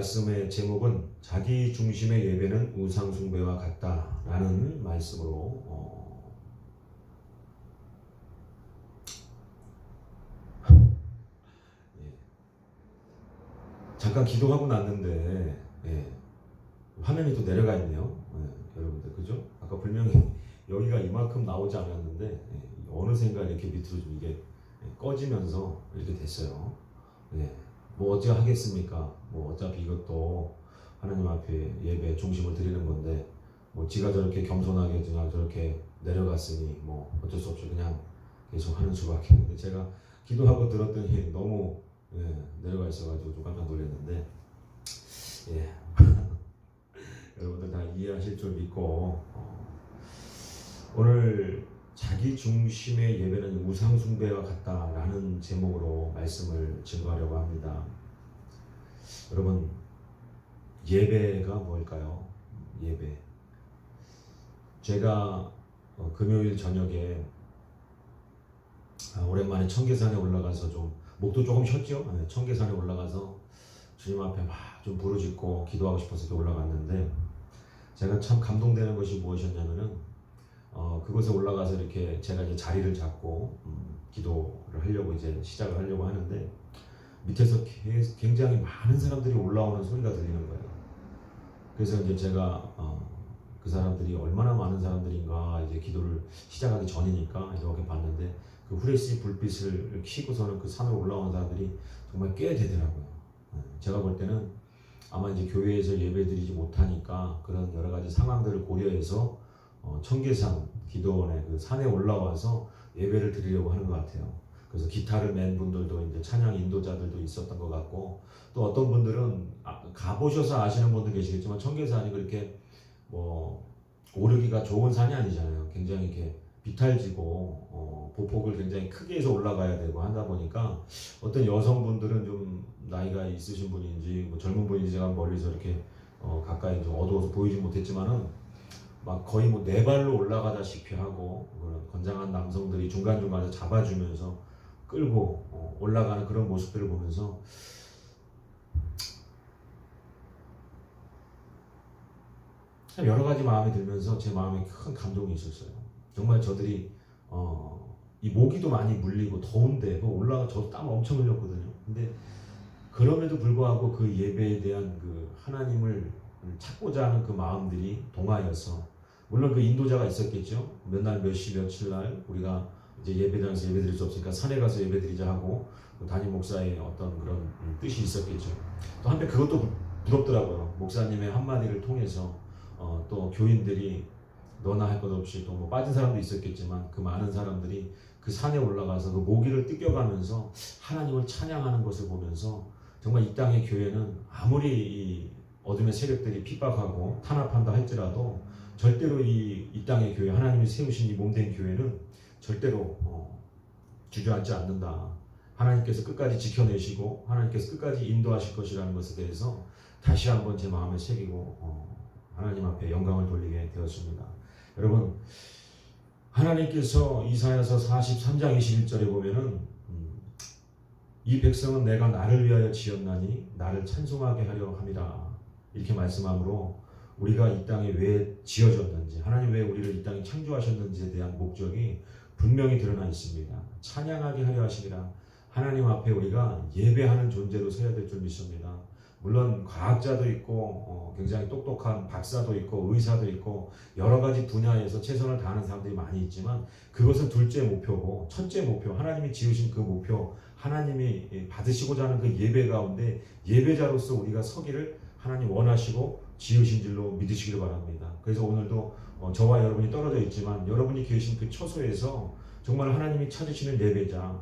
말씀의 제목은 자기 중심의 예배는 우상 숭배와 같다라는 말씀으로 잠깐 기도하고 났는데 화면이 또 내려가 있네요. 여러분들 그죠? 아까 분명히 여기가 이만큼 나오지 않았는데 어느샌가 이렇게 밑으로 좀 이게 꺼지면서 이렇게 됐어요. 뭐 어찌 하겠습니까? 뭐 어차피 이것도 하나님 앞에 예배 중심을 드리는 건데 뭐 지가 저렇게 겸손하게 그냥 저렇게 내려갔으니 뭐 어쩔 수 없이 그냥 계속 하는 수밖에 없는데 제가 기도하고 들었더니 너무 내려가 있어가지고 좀 깜짝 놀랐는데 여러분들 다 이해하실 줄 믿고 오늘 자기 중심의 예배는 우상 숭배와 같다라는 제목으로 말씀을 증거하려고 합니다. 여러분 예배가 뭘까요? 예배. 제가 금요일 저녁에 오랜만에 청계산에 올라가서 좀 목도 조금 쉬었죠? 청계산에 올라가서 주님 앞에 막 좀 부르짖고 기도하고 싶어서 이렇게 올라갔는데 제가 참 감동되는 것이 무엇이었냐면은 그곳에 올라가서 이렇게 제가 이제 자리를 잡고 기도를 하려고 이제 시작을 하려고 하는데 밑에서 굉장히 많은 사람들이 올라오는 소리가 들리는 거예요. 그래서 이제 제가 그 사람들이 얼마나 많은 사람들인가 이제 기도를 시작하기 전이니까 이렇게 봤는데 그 후레쉬 불빛을 켜고서는 그 산으로 올라오는 사람들이 정말 꽤 되더라고요. 제가 볼 때는 아마 이제 교회에서 예배드리지 못하니까 그런 여러 가지 상황들을 고려해서 청계산 기도원의 그 산에 올라와서 예배를 드리려고 하는 것 같아요. 그래서 기타를 맨 분들도 이제 찬양 인도자들도 있었던 것 같고 또 어떤 분들은 가보셔서 아시는 분도 계시겠지만 청계산이 그렇게 뭐 오르기가 좋은 산이 아니잖아요. 굉장히 이렇게 비탈지고 보폭을 굉장히 크게 해서 올라가야 되고 하다 보니까 어떤 여성분들은 좀 나이가 있으신 분인지 뭐 젊은 분인지 제가 멀리서 이렇게 가까이 좀 어두워서 보이지 못했지만은 막 거의 뭐 네 발로 올라가다시피 하고 그런 건장한 남성들이 중간중간에 잡아주면서 끌고 올라가는 그런 모습들을 보면서 참 여러 가지 마음이 들면서 제 마음에 큰 감동이 있었어요. 정말 저들이 이 모기도 많이 물리고 더운데 그 올라가 저도 땀 엄청 흘렸거든요. 근데 그럼에도 불구하고 그 예배에 대한 그 하나님을 찾고자 하는 그 마음들이 동하여서 물론 그 인도자가 있었겠죠. 몇 날 몇 시 며칠 날 우리가 이제 예배당에서 예배드릴 수 없으니까 산에 가서 예배드리자 하고 담임 목사의 어떤 그런 뜻이 있었겠죠. 또 한편 그것도 부럽더라고요. 목사님의 한마디를 통해서 또 교인들이 너나 할 것 없이 또 뭐 빠진 사람도 있었겠지만 그 많은 사람들이 그 산에 올라가서 그 모기를 뜯겨가면서 하나님을 찬양하는 것을 보면서 정말 이 땅의 교회는 아무리 이 어둠의 세력들이 핍박하고 탄압한다 할지라도 절대로 이 땅의 교회 하나님이 세우신 이 몸된 교회는 절대로 주저앉지 않는다. 하나님께서 끝까지 지켜내시고 하나님께서 끝까지 인도하실 것이라는 것에 대해서 다시 한번 제 마음에 새기고 하나님 앞에 영광을 돌리게 되었습니다. 여러분 하나님께서 이사야서 43장 21절에 보면은 이 백성은 내가 나를 위하여 지었나니 나를 찬송하게 하려 함이라 이렇게 말씀하므로 우리가 이 땅에 왜 지어졌는지 하나님 왜 우리를 이 땅에 창조하셨는지에 대한 목적이 분명히 드러나 있습니다. 찬양하게 하려 하심이라 하나님 앞에 우리가 예배하는 존재로 서야 될 줄 믿습니다. 물론 과학자도 있고 굉장히 똑똑한 박사도 있고 의사도 있고 여러 가지 분야에서 최선을 다하는 사람들이 많이 있지만 그것은 둘째 목표고 첫째 목표 하나님이 지으신 그 목표 하나님이 받으시고자 하는 그 예배 가운데 예배자로서 우리가 서기를 하나님 원하시고 지으신 줄로 믿으시길 바랍니다. 그래서 오늘도 저와 여러분이 떨어져 있지만 여러분이 계신 그 처소에서 정말 하나님이 찾으시는 예배자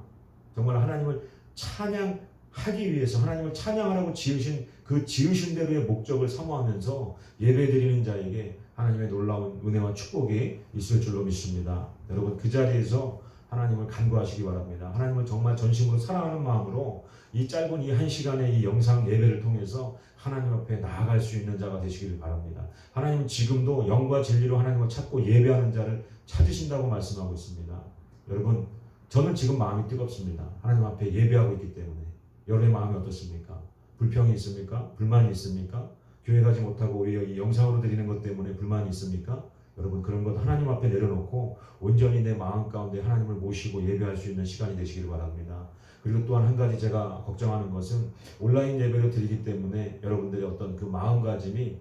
정말 하나님을 찬양하기 위해서 하나님을 찬양하라고 지으신 그 지으신 대로의 목적을 사모하면서 예배드리는 자에게 하나님의 놀라운 은혜와 축복이 있을 줄로 믿습니다. 여러분 그 자리에서 하나님을 간구하시기 바랍니다. 하나님을 정말 전심으로 사랑하는 마음으로 이 짧은 이 한 시간의 이 영상 예배를 통해서 하나님 앞에 나아갈 수 있는 자가 되시길 바랍니다. 하나님은 지금도 영과 진리로 하나님을 찾고 예배하는 자를 찾으신다고 말씀하고 있습니다. 여러분 저는 지금 마음이 뜨겁습니다. 하나님 앞에 예배하고 있기 때문에 여러분의 마음이 어떻습니까? 불평이 있습니까? 불만이 있습니까? 교회 가지 못하고 오히려 이 영상으로 드리는 것 때문에 불만이 있습니까? 여러분 그런 것 하나님 앞에 내려놓고 온전히 내 마음 가운데 하나님을 모시고 예배할 수 있는 시간이 되시길 바랍니다. 그리고 또한 한 가지 제가 걱정하는 것은 온라인 예배를 드리기 때문에 여러분들의 어떤 그 마음가짐이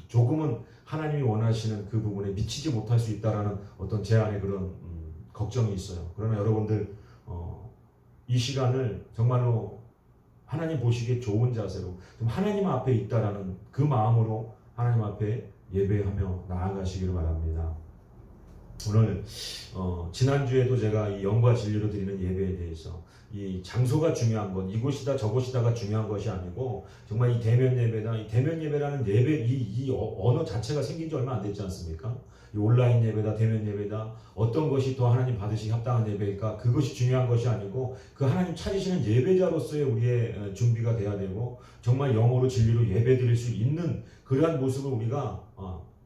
조금은 하나님이 원하시는 그 부분에 미치지 못할 수 있다라는 어떤 제 안에 그런 걱정이 있어요. 그러나 여러분들 이 시간을 정말로 하나님 보시기에 좋은 자세로 좀 하나님 앞에 있다라는 그 마음으로 하나님 앞에 예배하며 나아가시기를 바랍니다. 오늘 지난주에도 제가 이 영과 진리로 드리는 예배에 대해서 이 장소가 중요한 것, 이곳이다 저곳이다가 중요한 것이 아니고 정말 이 대면 예배다, 이 대면 예배라는 예배 이 언어 자체가 생긴 지 얼마 안 됐지 않습니까? 이 온라인 예배다, 대면 예배다, 어떤 것이 더 하나님 받으시기 합당한 예배일까? 그것이 중요한 것이 아니고 그 하나님 찾으시는 예배자로서의 우리의 준비가 돼야 되고 정말 영어로 진리로 예배 드릴 수 있는 그러한 모습을 우리가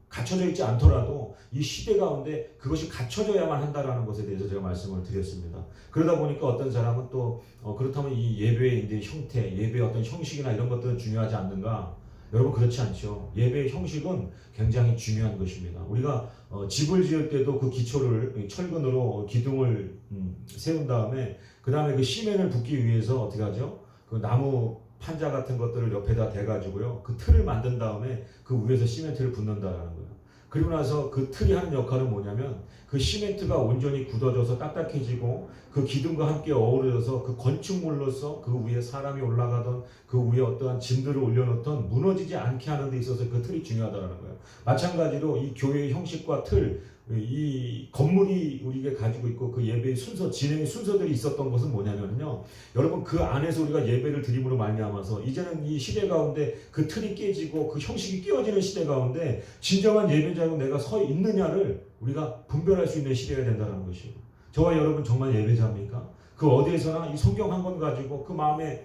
갖춰져 있지 않더라도 이 시대 가운데 그것이 갖춰져야만 한다라는 것에 대해서 제가 말씀을 드렸습니다. 그러다 보니까 어떤 사람은 또 그렇다면 이 예배의 이제 형태, 예배의 어떤 형식이나 이런 것들은 중요하지 않는가? 여러분 그렇지 않죠. 예배의 형식은 굉장히 중요한 것입니다. 우리가 집을 지을 때도 그 기초를 철근으로 기둥을 세운 다음에 그 다음에 그 시멘을 붓기 위해서 어떻게 하죠? 그 나무 판자 같은 것들을 옆에다 대가지고요. 그 틀을 만든 다음에 그 위에서 시멘트를 붓는다라는 거예요. 그리고 나서 그 틀이 하는 역할은 뭐냐면 그 시멘트가 온전히 굳어져서 딱딱해지고 그 기둥과 함께 어우러져서 그 건축물로서 그 위에 사람이 올라가던 그 위에 어떠한 짐들을 올려놓던 무너지지 않게 하는 데 있어서 그 틀이 중요하다는 거예요. 마찬가지로 이 교회의 형식과 틀, 이 건물이 우리가 가지고 있고 그 예배의 순서, 진행의 순서들이 있었던 것은 뭐냐면요. 여러분 그 안에서 우리가 예배를 드림으로 말미암아서 이제는 이 시대 가운데 그 틀이 깨지고 그 형식이 깨어지는 시대 가운데 진정한 예배자로 내가 서 있느냐를 우리가 분별할 수 있는 시대가 된다는 것이에요. 저와 여러분 정말 예배자입니까? 그 어디에서나 이 성경 한 권 가지고 그 마음에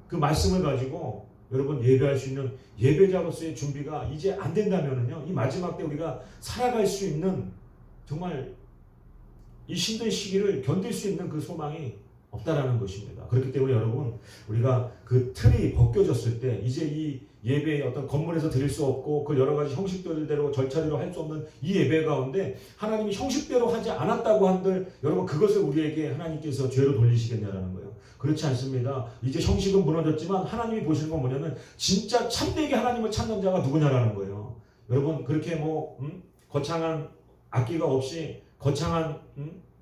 그 말씀을 가지고 여러분 예배할 수 있는 예배자로서의 준비가 이제 안 된다면은요. 이 마지막 때 우리가 살아갈 수 있는 정말 이 힘든 시기를 견딜 수 있는 그 소망이 없다라는 것입니다. 그렇기 때문에 여러분 우리가 그 틀이 벗겨졌을 때 이제 이 예배의 어떤 건물에서 드릴 수 없고 그 여러 가지 형식들대로 절차대로 할 수 없는 이 예배 가운데 하나님이 형식대로 하지 않았다고 한들 여러분 그것을 우리에게 하나님께서 죄로 돌리시겠냐라는 거예요. 그렇지 않습니다. 이제 형식은 무너졌지만 하나님이 보시는 건 뭐냐면 진짜 참되게 하나님을 찾는 자가 누구냐라는 거예요. 여러분 그렇게 거창한 악기가 없이 거창한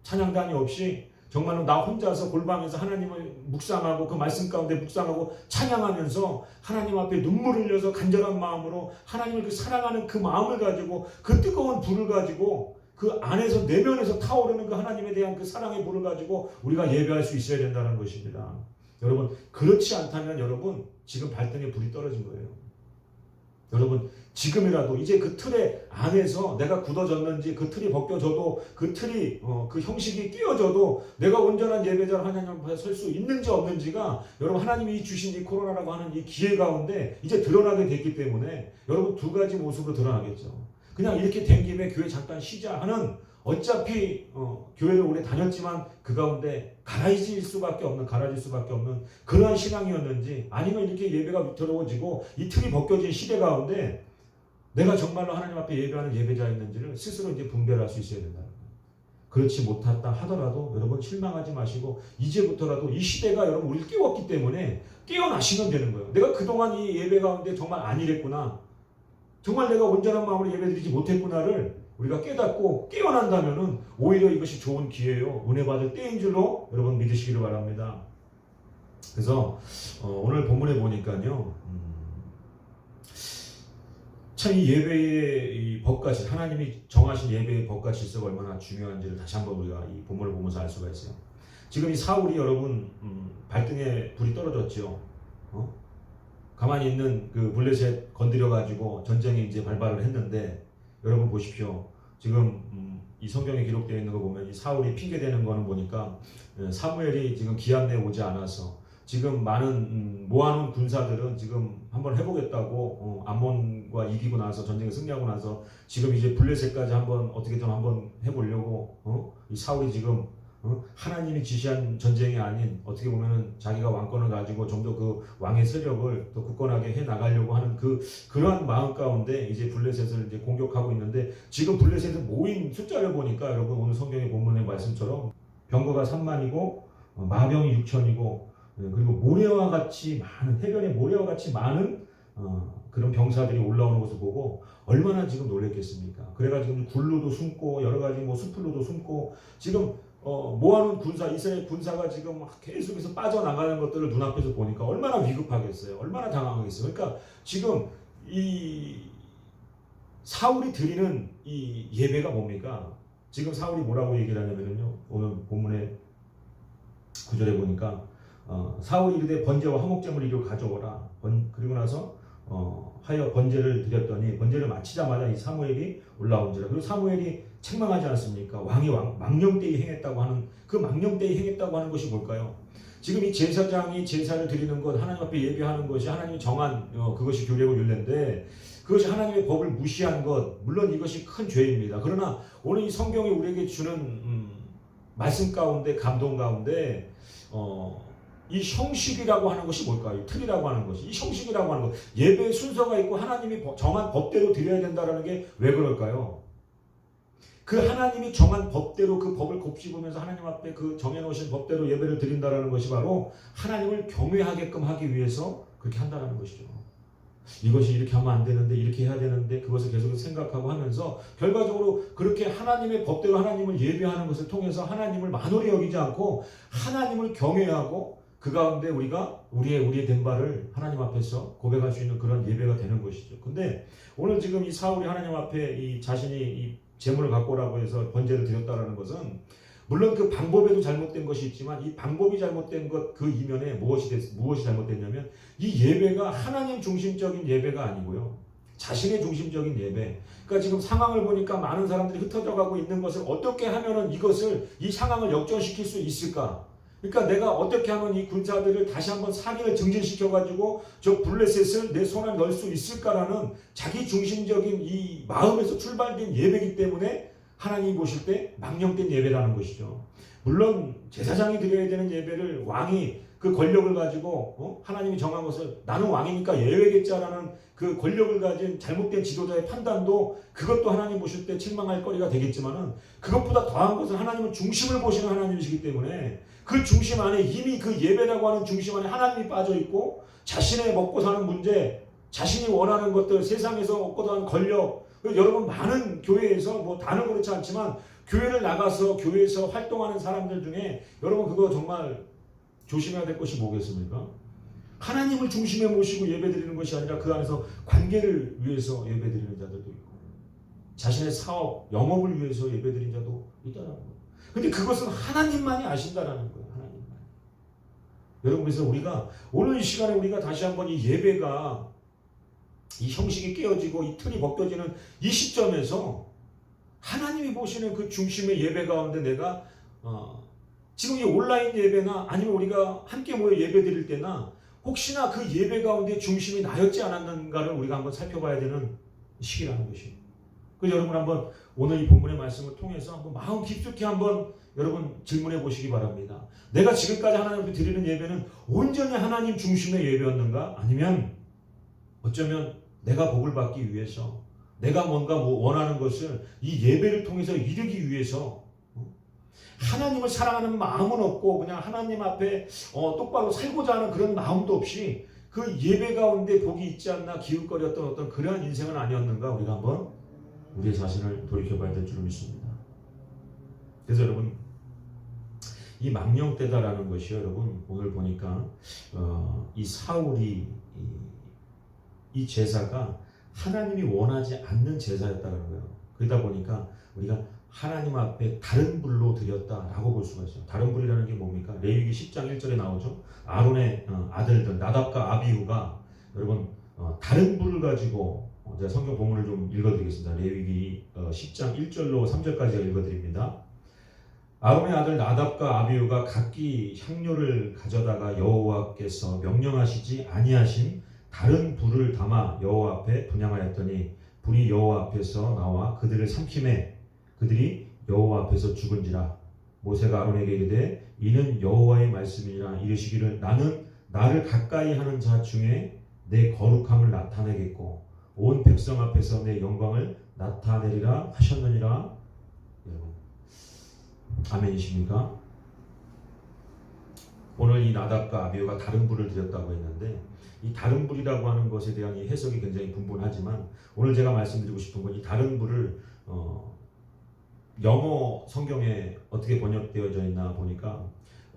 찬양단이 없이 정말로 나 혼자서 골방에서 하나님을 묵상하고 그 말씀 가운데 묵상하고 찬양하면서 하나님 앞에 눈물을 흘려서 간절한 마음으로 하나님을 그 사랑하는 그 마음을 가지고 그 뜨거운 불을 가지고 그 안에서 내면에서 타오르는 그 하나님에 대한 그 사랑의 불을 가지고 우리가 예배할 수 있어야 된다는 것입니다. 여러분 그렇지 않다면 여러분 지금 발등에 불이 떨어진 거예요. 여러분 지금이라도 이제 그 틀의 안에서 내가 굳어졌는지 그 틀이 벗겨져도 그 틀이 그 형식이 끼어져도 내가 온전한 예배자로 하나님 앞에 설 수 있는지 없는지가 여러분 하나님이 주신 이 코로나라고 하는 이 기회 가운데 이제 드러나게 됐기 때문에 여러분 두 가지 모습으로 드러나겠죠. 그냥 이렇게 된 김에 교회 잠깐 쉬자 하는 어차피 교회를 오래 다녔지만 그 가운데 가라질 수밖에 없는 그러한 신앙이었는지 아니면 이렇게 예배가 위태로워지고 이 틀이 벗겨진 시대 가운데 내가 정말로 하나님 앞에 예배하는 예배자였는지를 스스로 이제 분별할 수 있어야 된다는 거예요. 그렇지 못했다 하더라도 여러분 실망하지 마시고 이제부터라도 이 시대가 여러분 우리를 깨웠기 때문에 깨어나시면 되는 거예요. 내가 그동안 이 예배 가운데 정말 안 이랬구나. 정말 내가 온전한 마음으로 예배드리지 못했구나를 우리가 깨닫고 깨어난다면은 오히려 이것이 좋은 기회요. 은혜 받을 때인 줄로 여러분 믿으시기를 바랍니다. 그래서 오늘 본문에 보니까요. 참 이 예배의 이 법과 질서, 하나님이 정하신 예배의 법과 질서가 얼마나 중요한지를 다시 한번 우리가 이 본문을 보면서 알 수가 있어요. 지금 이 사울이 여러분 발등에 불이 떨어졌죠. 가만히 있는 그 블레셋 건드려가지고 전쟁에 이제 발발을 했는데 여러분 보십시오. 지금 이 성경에 기록되어 있는 거 보면 이 사울이 핑계대는 거는 보니까 사무엘이 지금 기한 내에 오지 않아서 지금 많은 모아놓은 군사들은 지금 한번 해보겠다고 암몬과 이기고 나서 전쟁에 승리하고 나서 지금 이제 블레셋까지 한번 어떻게 좀 한번 해보려고 이 사울이 지금 하나님이 지시한 전쟁이 아닌 어떻게 보면은 자기가 왕권을 가지고 좀 더 그 왕의 세력을 더 굳건하게 해 나가려고 하는 그러한 마음 가운데 이제 블레셋을 이제 공격하고 있는데, 지금 블레셋에 모인 숫자를 보니까 여러분 오늘 성경의 본문의 말씀처럼 병거가 3만이고 마병이 6천이고 그리고 모래와 같이 많은, 해변에 모래와 같이 많은 그런 병사들이 올라오는 것을 보고 얼마나 지금 놀랬겠습니까? 그래가지고 굴로도 숨고 여러 가지 뭐 숲으로도 숨고 지금 모아놓은 군사, 이스라엘 군사가 지금 계속해서 빠져나가는 것들을 눈앞에서 보니까 얼마나 위급하겠어요. 얼마나 당황하겠어요. 그러니까 지금 이 사울이 드리는 이 예배가 뭡니까? 지금 사울이 뭐라고 얘기를 하냐면요, 오늘 본문의 구절에 보니까 사울이 이르되 번제와 화목제물을 이리로 가져오라. 그리고 나서 하여 번제를 드렸더니 번제를 마치자마자 이 사무엘이 올라온지라. 그리고 사무엘이 책망하지 않습니까? 왕이 망령되이 행했다고 하는, 그 망령되이 행했다고 하는 것이 뭘까요? 지금 이 제사장이 제사를 드리는 것, 하나님 앞에 예배하는 것이 하나님이 정한 그것이 규례고 율례인데, 그것이 하나님의 법을 무시한 것, 물론 이것이 큰 죄입니다. 그러나 오늘 이 성경이 우리에게 주는 말씀 가운데, 감동 가운데 이 형식이라고 하는 것이 뭘까요? 틀이라고 하는 것이, 이 형식이라고 하는 것, 예배의 순서가 있고 하나님이 정한 법대로 드려야 된다는 게 왜 그럴까요? 그 하나님이 정한 법대로 그 법을 곱씹으면서 하나님 앞에 그 정해놓으신 법대로 예배를 드린다는 것이 바로 하나님을 경외하게끔 하기 위해서 그렇게 한다는 것이죠. 이것이 이렇게 하면 안 되는데, 이렇게 해야 되는데, 그것을 계속 생각하고 하면서 결과적으로 그렇게 하나님의 법대로 하나님을 예배하는 것을 통해서 하나님을 만홀히 여기지 않고 하나님을 경외하고 그 가운데 우리가 우리의 된 바를 하나님 앞에서 고백할 수 있는 그런 예배가 되는 것이죠. 근데 오늘 지금 이 사울이 하나님 앞에 이 자신이 이 제물을 갖고 오라고 해서 번제를 드렸다라는 것은, 물론 그 방법에도 잘못된 것이 있지만 이 방법이 잘못된 것 그 이면에 무엇이 잘못됐냐면, 이 예배가 하나님 중심적인 예배가 아니고요, 자신의 중심적인 예배. 그러니까 지금 상황을 보니까 많은 사람들이 흩어져 가고 있는 것을 어떻게 하면은 이 상황을 역전시킬 수 있을까? 그러니까 내가 어떻게 하면 이 군사들을 다시 한번 살인을 증진시켜가지고 저 블레셋을 내 손 안에 넣을 수 있을까라는 자기 중심적인 이 마음에서 출발된 예배이기 때문에 하나님이 보실 때 망령된 예배라는 것이죠. 물론 제사장이 드려야 되는 예배를 왕이 그 권력을 가지고 하나님이 정한 것을 나는 왕이니까 예외겠자라는 그 권력을 가진 잘못된 지도자의 판단도, 그것도 하나님 보실 때 책망할 거리가 되겠지만은, 그것보다 더한 것은 하나님은 중심을 보시는 하나님이시기 때문에 그 중심 안에 이미 그 예배라고 하는 중심 안에 하나님이 빠져 있고, 자신의 먹고 사는 문제, 자신이 원하는 것들, 세상에서 얻고자 하는 권력, 여러분 많은 교회에서 뭐 다는 그렇지 않지만 교회를 나가서 교회에서 활동하는 사람들 중에 여러분 그거 정말 조심해야 될 것이 뭐겠습니까? 하나님을 중심에 모시고 예배드리는 것이 아니라 그 안에서 관계를 위해서 예배드리는 자들도 있고, 자신의 사업, 영업을 위해서 예배드리는 자도 있다는 거예요. 근데 그것은 하나님만이 아신다라는 거예요. 하나님만. 여러분, 그래서 우리가 오늘 이 시간에 우리가 다시 한번 이 예배가 이 형식이 깨어지고 이 틀이 벗겨지는 이 시점에서 하나님이 보시는 그 중심의 예배 가운데 내가 지금 이 온라인 예배나 아니면 우리가 함께 모여 예배 드릴 때나 혹시나 그 예배 가운데 중심이 나였지 않았는가를 우리가 한번 살펴봐야 되는 시기라는 것이에요. 그래서 여러분 한번 오늘 이 본문의 말씀을 통해서 한번 마음 깊숙이 한번 여러분 질문해 보시기 바랍니다. 내가 지금까지 하나님 앞에 드리는 예배는 온전히 하나님 중심의 예배였는가? 아니면 어쩌면 내가 복을 받기 위해서, 내가 뭔가 원하는 것을 이 예배를 통해서 이루기 위해서 하나님을 사랑하는 마음은 없고 그냥 하나님 앞에 똑바로 살고자 하는 그런 마음도 없이 그 예배 가운데 복이 있지 않나 기웃거렸던 어떤 그러한 인생은 아니었는가? 우리가 한번 우리의 자신을 돌이켜봐야 될 줄 믿습니다. 그래서 여러분, 이 망령되다라는 것이 여러분 오늘 보니까 이 사울이 이 제사가 하나님이 원하지 않는 제사였다는 거예요. 그러다 보니까 우리가 하나님 앞에 다른 불로 드렸다라고 볼 수가 있어요. 다른 불이라는 게 뭡니까? 레위기 10장 1절에 나오죠. 아론의 아들들 나답과 아비후가 여러분 다른 불을 가지고, 제가 성경 본문을 좀 읽어드리겠습니다. 레위기 10장 1절로 3절까지 읽어드립니다. 아론의 아들 나답과 아비후가 각기 향료를 가져다가 여호와께서 명령하시지 아니하신 다른 불을 담아 여호와 앞에 분향하였더니 불이 여호와 앞에서 나와 그들을 삼키매 그들이 여호와 앞에서 죽은지라. 모세가 아론에게 이르되 이는 여호와의 말씀이니라 이르시기를 나는 나를 가까이 하는 자 중에 내 거룩함을 나타내겠고 온 백성 앞에서 내 영광을 나타내리라 하셨느니라. 여러분 아멘이십니까? 오늘 이 나답과 아비후가 다른 불을 드렸다고 했는데 이 다른 불이라고 하는 것에 대한 이 해석이 굉장히 분분하지만 오늘 제가 말씀드리고 싶은 건 이 다른 불을 영어 성경에 어떻게 번역되어져 있나 보니까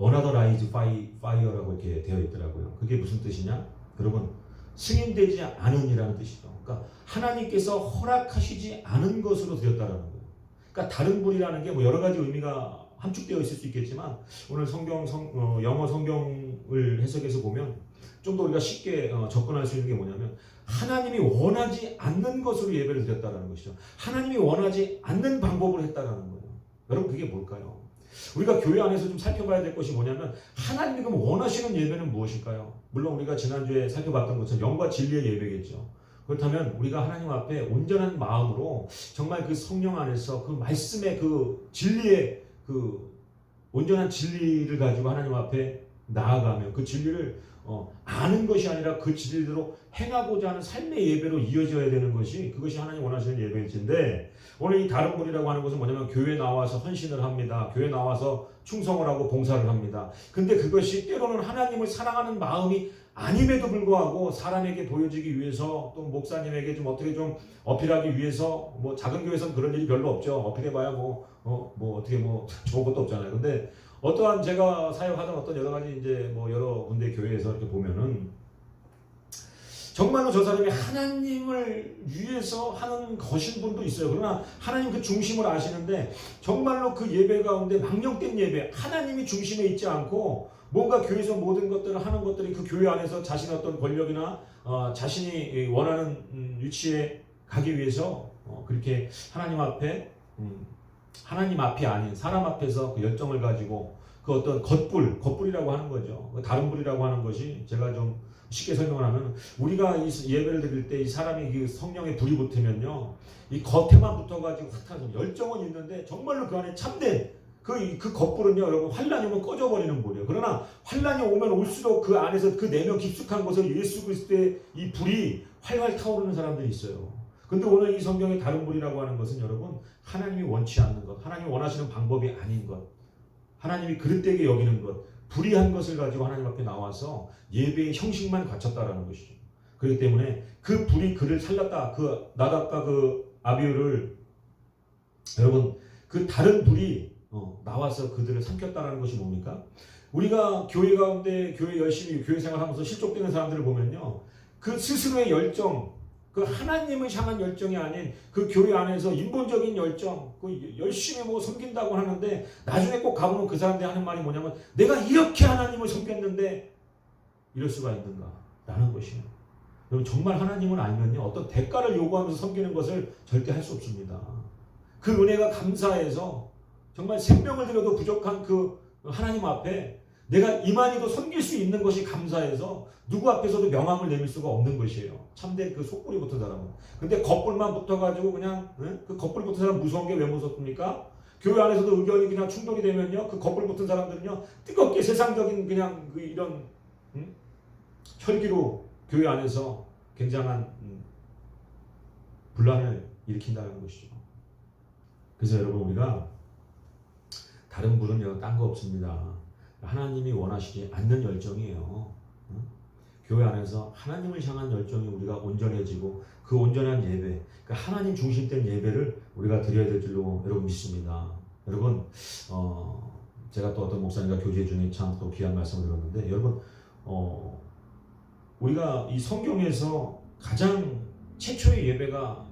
unauthorized fire라고 이렇게 되어 있더라고요. 그게 무슨 뜻이냐? 여러분 승인되지 않은이라는 뜻이죠. 그러니까 하나님께서 허락하시지 않은 것으로 드렸다라는 거예요. 그러니까 다른 불이라는 게 뭐 여러 가지 의미가 함축되어 있을 수 있겠지만 오늘 영어 성경을 해석해서 보면 좀 더 우리가 쉽게 접근할 수 있는 게 뭐냐면 하나님이 원하지 않는 것으로 예배를 드렸다는 것이죠. 하나님이 원하지 않는 방법으로 했다는 거예요. 여러분 그게 뭘까요? 우리가 교회 안에서 좀 살펴봐야 될 것이 뭐냐면 하나님이 그럼 원하시는 예배는 무엇일까요? 물론 우리가 지난주에 살펴봤던 것처럼 영과 진리의 예배겠죠. 그렇다면 우리가 하나님 앞에 온전한 마음으로 정말 그 성령 안에서 그 말씀의 그 진리의 그 온전한 진리를 가지고 하나님 앞에 나아가면 그 진리를 아는 것이 아니라 그 진리대로 행하고자 하는 삶의 예배로 이어져야 되는 것이 그것이 하나님 원하시는 예배일진데 오늘 이 다른 분이라고 하는 것은 뭐냐면 교회 나와서 헌신을 합니다. 교회 나와서 충성을 하고 봉사를 합니다. 근데 그것이 때로는 하나님을 사랑하는 마음이 아님에도 불구하고 사람에게 보여지기 위해서 또 목사님에게 좀 어떻게 좀 어필하기 위해서 뭐 작은 교회에서는 그런 일이 별로 없죠. 어필해봐야 어떻게 좋은 것도 없잖아요. 근데 어떠한 제가 사역하던 어떤 여러 가지 이제 뭐 여러 군데 교회에서 이렇게 보면은 정말로 저 사람이 하나님을 위해서 하는 것인 분도 있어요. 그러나 하나님 그 중심을 아시는데 정말로 그 예배 가운데 망령된 예배, 하나님이 중심에 있지 않고 뭔가 교회에서 모든 것들을 하는 것들이 그 교회 안에서 자신의 어떤 권력이나 자신이 원하는 위치에 가기 위해서 그렇게 하나님 앞에 하나님 앞이 아닌 사람 앞에서 그 열정을 가지고 그 어떤 겉불이라고 하는 거죠. 다른 불이라고 하는 것이 제가 좀 쉽게 설명을 하면 우리가 이 예배를 드릴 때 이 사람이 그 성령의 불이 붙으면요 이 겉에만 붙어가지고 흩어서 열정은 있는데 정말로 그 안에 참된 그 겉불은요 여러분 환란이 오면 꺼져버리는 불이에요. 그러나 환란이 오면 올수록 그 안에서 그 내면 깊숙한 곳을 예수 그리스도의 이 불이 활활 타오르는 사람들이 있어요. 근데 오늘 이 성경의 다른 불이라고 하는 것은 여러분 하나님이 원치 않는 것, 하나님이 원하시는 방법이 아닌 것, 하나님이 그릇되게 여기는 것, 불의한 것을 가지고 하나님 앞에 나와서 예배의 형식만 갖췄다라는 것이죠. 그렇기 때문에 그 불이 그를 살렸다. 그 나답과 그 아비후를 여러분 그 다른 불이 나와서 그들을 삼켰다라는 것이 뭡니까? 우리가 교회 가운데 교회 열심히 교회 생활하면서 실족되는 사람들을 보면요. 그 스스로의 열정, 그 하나님을 향한 열정이 아닌 그 교회 안에서 인본적인 열정, 그 열심히 뭐 섬긴다고 하는데 나중에 꼭 가보면 그 사람들이 하는 말이 뭐냐면 내가 이렇게 하나님을 섬겼는데 이럴 수가 있는가? 라는 것이에요. 여러분 정말 하나님을 알면요 어떤 대가를 요구하면서 섬기는 것을 절대 할 수 없습니다. 그 은혜가 감사해서 정말 생명을 들여도 부족한 그 하나님 앞에 내가 이만희도 섬길 수 있는 것이 감사해서 누구 앞에서도 명함을 내밀 수가 없는 것이에요. 참된 그 속불이 붙은 사람은. 근데 겉불만 붙어가지고 그냥 그 겉불 붙은 사람 무서운 게 왜 무섭습니까? 교회 안에서도 의견이 그냥 충돌이 되면요 그 겉불 붙은 사람들은요 뜨겁게 세상적인 그냥 그 이런 혈기로 교회 안에서 굉장한 분란을 일으킨다는 것이죠. 그래서 여러분 우리가 다른 불은요 딴 거 없습니다. 하나님이 원하시지 않는 열정이에요. 교회 안에서 하나님을 향한 열정이 우리가 온전해지고 그 온전한 예배, 그러니까 하나님 중심된 예배를 우리가 드려야 될 줄로 여러분 믿습니다. 여러분 제가 또 어떤 목사님과 교제 중에 참 또 귀한 말씀을 들었는데 여러분 우리가 이 성경에서 가장 최초의 예배가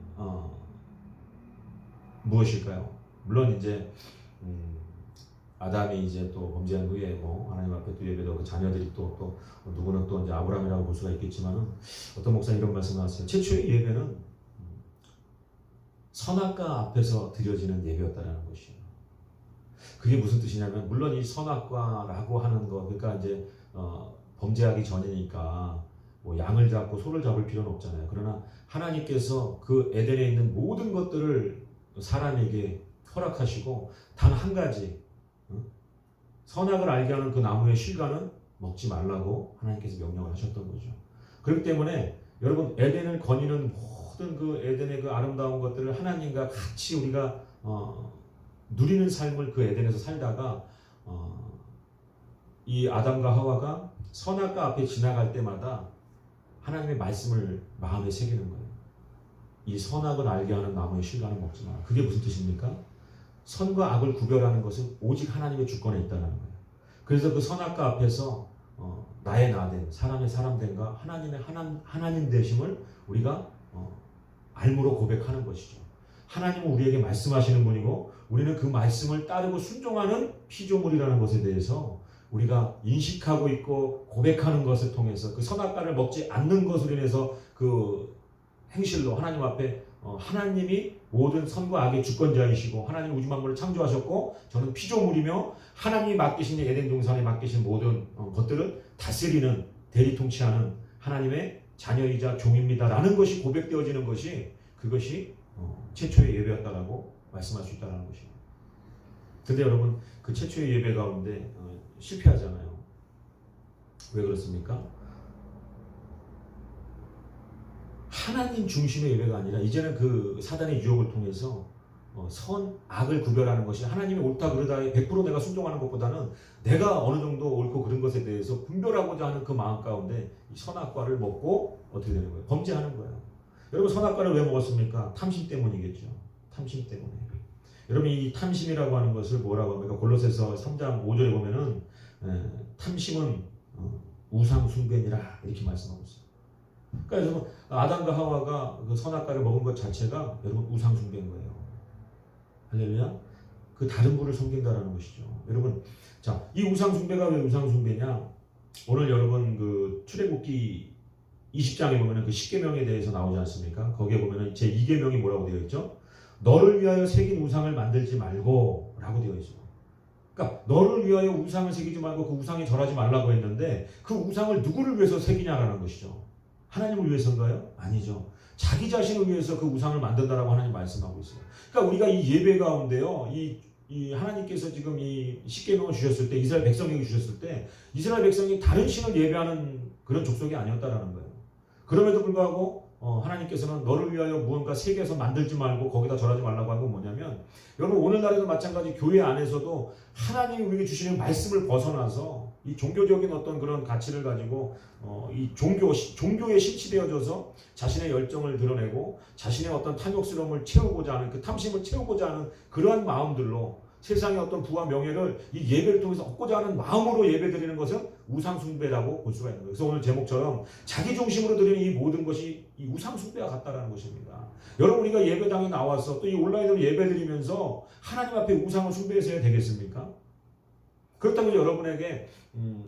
무엇일까요? 물론 이제 아담이 이제 또 범죄한 후에 뭐 하나님 앞에 또 예배도 그 자녀들이 또 누구는 또 이제 아브라함이라고 볼 수가 있겠지만은 어떤 목사님 이런 말씀 나왔어요. 최초의 예배는 선악과 앞에서 드려지는 예배였다라는 것이에요. 그게 무슨 뜻이냐면 물론 이 선악과라고 하는 거 그러니까 이제 범죄하기 전이니까 뭐 양을 잡고 소를 잡을 필요는 없잖아요. 그러나 하나님께서 그 에덴에 있는 모든 것들을 사람에게 허락하시고 단 한 가지 선악을 알게 하는 그 나무의 실과는 먹지 말라고 하나님께서 명령을 하셨던 거죠. 그렇기 때문에 여러분 에덴을 거니는 모든 그 에덴의 그 아름다운 것들을 하나님과 같이 우리가 누리는 삶을 그 에덴에서 살다가 이 아담과 하와가 선악과 앞에 지나갈 때마다 하나님의 말씀을 마음에 새기는 거예요. 이 선악을 알게 하는 나무의 실과는 먹지 마라. 그게 무슨 뜻입니까? 선과 악을 구별하는 것은 오직 하나님의 주권에 있다는 거예요. 그래서 그 선악과 앞에서 나의 나됨, 사람의 사람됨과 하나님의 하나님 되심을 우리가 알므로 고백하는 것이죠. 하나님은 우리에게 말씀하시는 분이고 우리는 그 말씀을 따르고 순종하는 피조물이라는 것에 대해서 우리가 인식하고 있고 고백하는 것을 통해서 그 선악과를 먹지 않는 것으로 인해서 그 행실로 하나님 앞에 하나님이 모든 선과 악의 주권자이시고 하나님 우주 만물을 창조하셨고 저는 피조물이며 하나님이 맡기신 에덴 동산에 맡기신 모든 것들을 다스리는 대리통치하는 하나님의 자녀이자 종입니다라는 것이 고백되어지는 것이 그것이 최초의 예배였다라고 말씀할 수 있다는 것입니다. 근데 여러분 그 최초의 예배 가운데 실패하잖아요. 왜 그렇습니까? 하나님 중심의 예배가 아니라 이제는 그 사단의 유혹을 통해서 선, 악을 구별하는 것이 하나님이 옳다 그르다에 100% 내가 순종하는 것보다는 내가 어느 정도 옳고 그른 것에 대해서 분별하고자 하는 그 마음 가운데 이 선악과를 먹고 어떻게 되는 거예요? 범죄하는 거예요. 여러분 선악과를 왜 먹었습니까? 탐심 때문이겠죠. 탐심 때문에. 여러분 이 탐심이라고 하는 것을 뭐라고 합니까? 골로새서 3장 5절에 보면은 탐심은 우상 숭배니라 이렇게 말씀하고 있어요. 그러니까 여러분 아담과 하와가 그 선악과를 먹은 것 자체가 여러분 우상 숭배인 거예요. 할렐루야. 그 다른 분을 섬긴다라는 것이죠. 여러분 자, 이 우상 숭배가 왜 우상 숭배냐? 오늘 여러분 그 출애굽기 20장에 보면은 그 10계명에 대해서 나오지 않습니까? 거기에 보면은 제 2계명이 뭐라고 되어 있죠? 너를 위하여 새긴 우상을 만들지 말고 라고 되어 있어요. 그러니까 너를 위하여 우상을 새기지 말고 그 우상에 절하지 말라고 했는데 그 우상을 누구를 위해서 새기냐라는 것이죠. 하나님을 위해서인가요? 아니죠. 자기 자신을 위해서 그 우상을 만든다라고 하나님 말씀하고 있어요. 그러니까 우리가 이 예배 가운데요, 이 하나님께서 지금 이 십계명을 주셨을 때 이스라엘 백성에게 주셨을 때 이스라엘 백성이 다른 신을 예배하는 그런 족속이 아니었다라는 거예요. 그럼에도 불구하고 하나님께서는 너를 위하여 무언가 새겨서 만들지 말고 거기다 절하지 말라고 하는 건 뭐냐면 여러분 오늘날에도 마찬가지 교회 안에서도 하나님이 우리에게 주시는 말씀을 벗어나서 이 종교적인 어떤 그런 가치를 가지고 이 종교에 심취되어져서 자신의 열정을 드러내고 자신의 어떤 탐욕스러움을 채우고자 하는 그 탐심을 채우고자 하는 그러한 마음들로 세상의 어떤 부와 명예를 이 예배를 통해서 얻고자 하는 마음으로 예배드리는 것은 우상숭배라고 볼 수가 있는 거예요. 그래서 오늘 제목처럼 자기 중심으로 드리는 이 모든 것이 이 우상숭배와 같다라는 것입니다. 여러분 우리가 예배당에 나와서 또 이 온라인으로 예배드리면서 하나님 앞에 우상을 숭배해서 해야 되겠습니까? 그렇다고 여러분에게